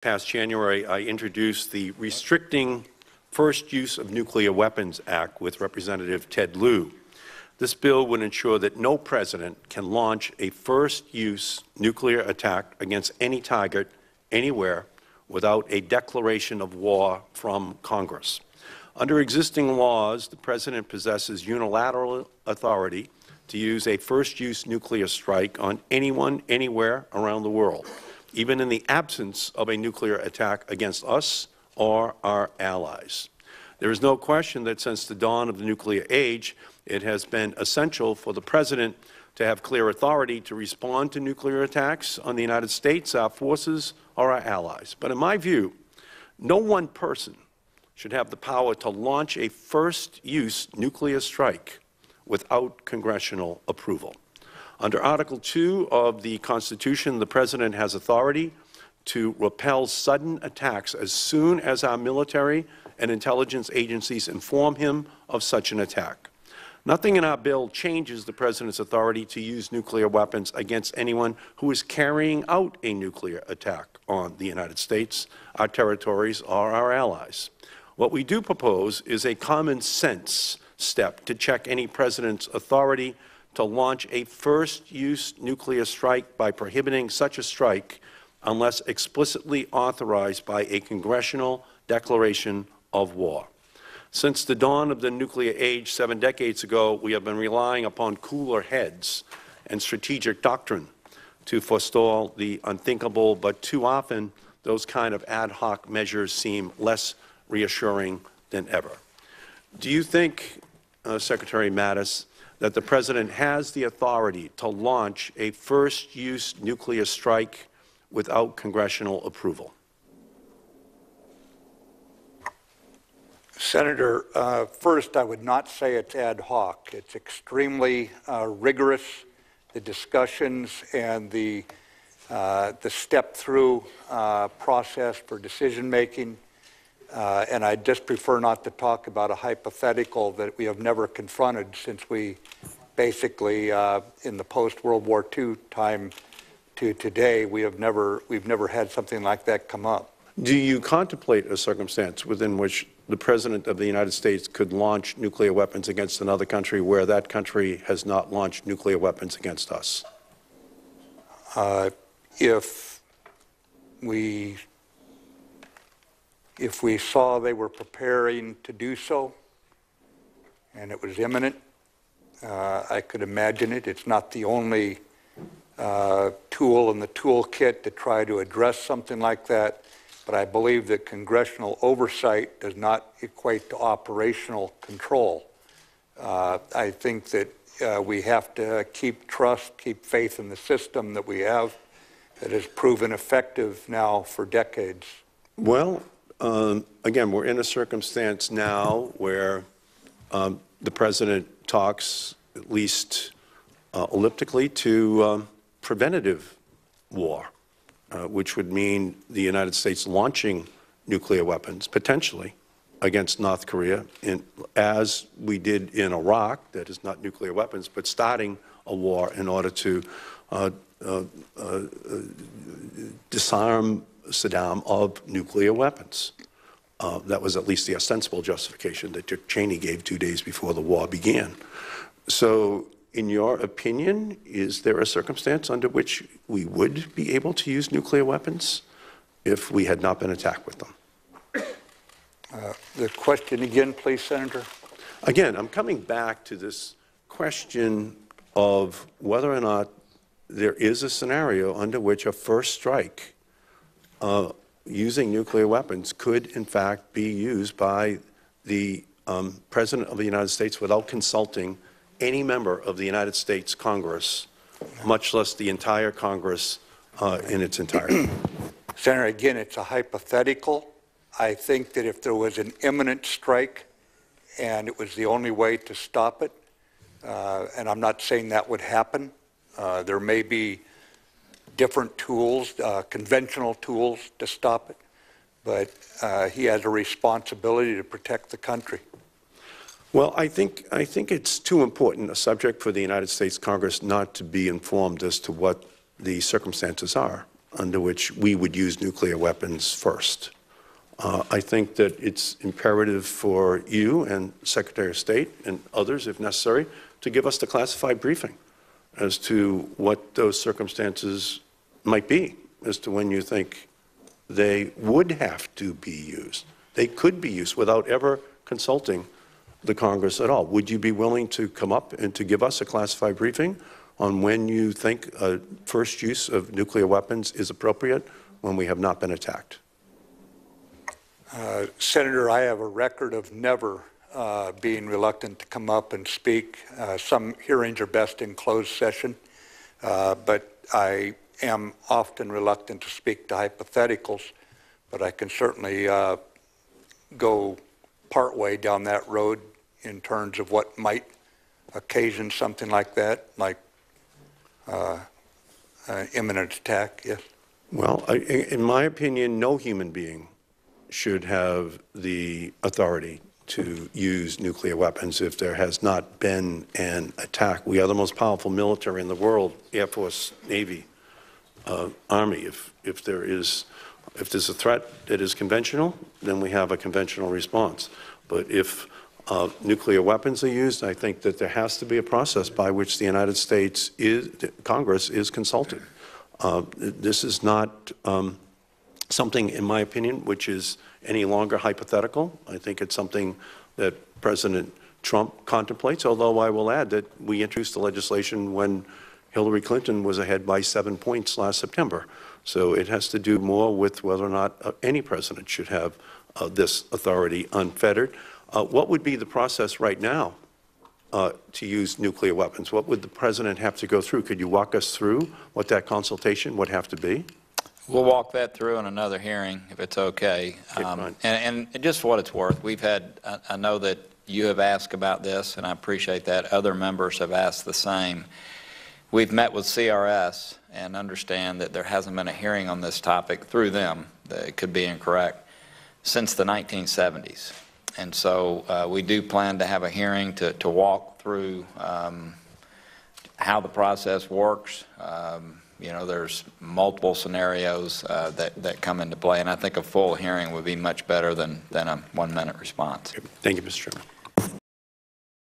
past January, I introduced the Restricting First Use of Nuclear Weapons Act with Representative Ted Lieu. This bill would ensure that no president can launch a first-use nuclear attack against any target anywhere without a declaration of war from Congress. Under existing laws, the president possesses unilateral authority to use a first-use nuclear strike on anyone, anywhere around the world, even in the absence of a nuclear attack against us or our allies. There is no question that since the dawn of the nuclear age, it has been essential for the President to have clear authority to respond to nuclear attacks on the United States, our forces, or our allies. But in my view, no one person should have the power to launch a first-use nuclear strike without congressional approval. Under Article 2 of the Constitution, the President has authority to repel sudden attacks as soon as our military and intelligence agencies inform him of such an attack. Nothing in our bill changes the President's authority to use nuclear weapons against anyone who is carrying out a nuclear attack on the United States, our territories, or our allies. What we do propose is a common-sense step to check any President's authority to launch a first-use nuclear strike by prohibiting such a strike unless explicitly authorized by a congressional declaration of war. Since the dawn of the nuclear age 7 decades ago, we have been relying upon cooler heads and strategic doctrine to forestall the unthinkable, but too often those kind of ad hoc measures seem less reassuring than ever. Do you think, Secretary Mattis, that the President has the authority to launch a first-use nuclear strike without congressional approval? Senator, first, I would not say it's ad hoc. It's extremely rigorous, the discussions and the step-through process for decision-making. And I just prefer not to talk about a hypothetical that we have never confronted since we basically, in the post-World War II time to today, we've never had something like that come up. Do you contemplate a circumstance within which the President of the United States could launch nuclear weapons against another country where that country has not launched nuclear weapons against us? If we saw they were preparing to do so and it was imminent, I could imagine it. It's not the only tool in the toolkit to try to address something like that, but I believe that congressional oversight does not equate to operational control. I think that we have to keep trust, keep faith in the system that we have that has proven effective now for decades. Well, again, we're in a circumstance now where the President talks, at least elliptically, to preventative war, which would mean the United States launching nuclear weapons, potentially, against North Korea, as we did in Iraq, that is not nuclear weapons, but starting a war in order to disarm Saddam of nuclear weapons. That was at least the ostensible justification that Dick Cheney gave 2 days before the war began. So, in your opinion, is there a circumstance under which we would be able to use nuclear weapons if we had not been attacked with them? The question again, please, Senator. Again, I'm coming back to this question of whether or not there is a scenario under which a first strike using nuclear weapons could, in fact, be used by the President of the United States without consulting any member of the United States Congress, much less the entire Congress in its entirety. Senator, again, it's a hypothetical. I think that if there was an imminent strike and it was the only way to stop it, and I'm not saying that would happen, there may be different tools, conventional tools to stop it, but he has a responsibility to protect the country. Well, I think it's too important a subject for the United States Congress not to be informed as to what the circumstances are. under which we would use nuclear weapons first. I think that it's imperative for you and Secretary of State and others, if necessary, to give us the classified briefing as to what those circumstances might be, as to when you think they would have to be used. They could be used without ever consulting the Congress at all. Would you be willing to come up and to give us a classified briefing on when you think first use of nuclear weapons is appropriate when we have not been attacked? Senator, I have a record of never being reluctant to come up and speak. Some hearings are best in closed session, but I am often reluctant to speak to hypotheticals, but I can certainly go partway down that road in terms of what might occasion something like that, like imminent attack, yes. Well, in my opinion, no human being should have the authority to use nuclear weapons if there has not been an attack. We are the most powerful military in the world, Air Force, Navy, Army. If there's a threat that is conventional, then we have a conventional response. But if nuclear weapons are used, I think that there has to be a process by which the United States Congress is consulted. This is not something, in my opinion, which is any longer hypothetical. I think it's something that President Trump contemplates, although I will add that we introduced the legislation when Hillary Clinton was ahead by 7 points last September. So it has to do more with whether or not any president should have this authority unfettered. What would be the process right now to use nuclear weapons? What would the president have to go through? Could you walk us through what that consultation would have to be? We'll walk that through in another hearing, if it's okay. And just for what it's worth, we've had, I know that you have asked about this, and I appreciate that. Other members have asked the same. We've met with CRS and understand that there hasn't been a hearing on this topic through them, that it could be incorrect, since the 1970s. And so we do plan to have a hearing to walk through how the process works. You know, there's multiple scenarios that come into play, and I think a full hearing would be much better than a 1-minute response. Thank you, Mr. Chairman.